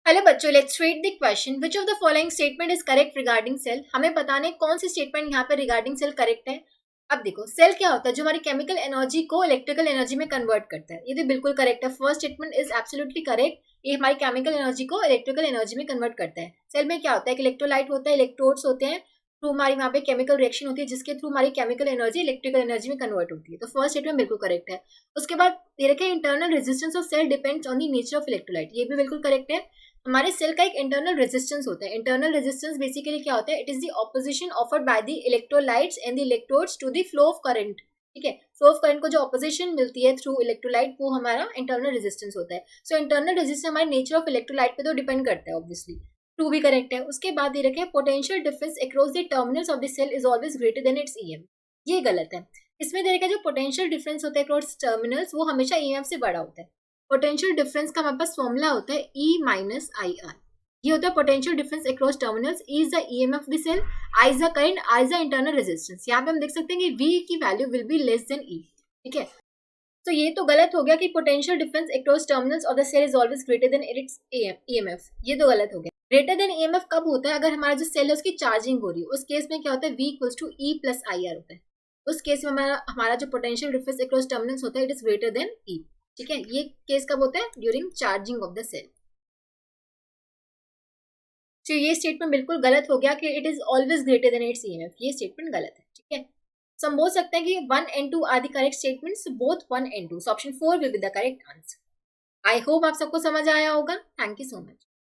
Hello बच्चों, let's read the question. Which of the following statement is correct regarding cell. हमें बताने कौन सी statement यहाँ पे रिगार्डिंग सेल करेक्ट है। अब देखो, सेल क्या होता है? जो हमारी केमिकल एनर्जी को इलेक्ट्रिकल एनर्जी में कन्वर्ट करता है। ये तो बिल्कुल करेक्ट है। First statement is absolutely correct. ये हमारी केमिकल एनर्जी को इलेक्ट्रिकल एनर्जी में कन्वर्ट करता है। सेल में क्या होता है? इलेक्ट्रोलाइट होता है, इलेक्ट्रोड्स होते हैं, थ्रू हमारी वहाँ पे केमिकल रिएक्शन होती है, जिसके थ्रू हमारी केमिकल एनर्जी इलेक्ट्रिकल एनर्जी में कन्वर्ट होती है। तो फर्स्ट स्टेटमेंट बिल्कुल करेक्ट है। उसके बाद ये रखे, internal resistance of cell depends on the nature of electrolyte. ये भी बिल्कुल करेक्ट है। हमारे सेल का एक इंटरनल रेजिस्टेंस होता है। इंटरनल रेजिस्टेंस बेसिकली क्या होता है? It is the opposition offered by the electrolytes and the electrodes to the flow of current. ठीक है, फ्लो ऑफ करंट को जो ऑपोजिशन मिलती है थ्रू इलेक्ट्रोलाइट, वो हमारा इंटरनल रेजिस्टेंस होता है। सो इंटरनल रेजिस्टेंस हमारे नेचर ऑफ इलेक्ट्रोलाइट पे तो डिपेंड करता है ऑब्वियसली। टू भी करेक्ट है। उसके बाद ये रखे, potential difference across the terminals of the cell is always greater than its EM. ये गलत है। इसमें देखा, जो पोटेंशियल डिफरेंस होता है अक्रॉस टर्मिनल्स, वो हमेशा ईएमएफ से बड़ा होता है। पोटेंशियल डिफरेंस का हमारे पास फॉर्मूला होता है ई माइनस आई आर। ये होता है potential difference across terminals. E is the EMF of the cell, I is the current, R is the internal resistance. यहाँ पे हम देख सकते हैं कि वी की value will be less than E. ठीक है, तो ये तो गलत हो गया कि potential difference across terminals of the cell is always greater than its EMF. ये तो गलत हो गया। ग्रेटर देन ईएमएफ कब होता है? अगर हमारा जो सेल है उसकी चार्जिंग हो रही है। उस केस में क्या होता है? V equals to E plus I R होता है। उस केस में हमारा जो पोटेंशियल डिफरेंस अक्रॉस टर्मिनल्स होता है, it is greater than E. ठीक है, ये केस कब होता है? During charging of the cell. तो ये स्टेटमेंट बिल्कुल गलत हो गया कि it is always greater than its EMF. ये स्टेटमेंट गलत है। ठीक है, सो हम बोल सकते हैं कि 1 and 2 are the correct statements, both 1 and 2। So option 4 will be the correct answer. I hope आप सबको समझ आया होगा। Thank you so much.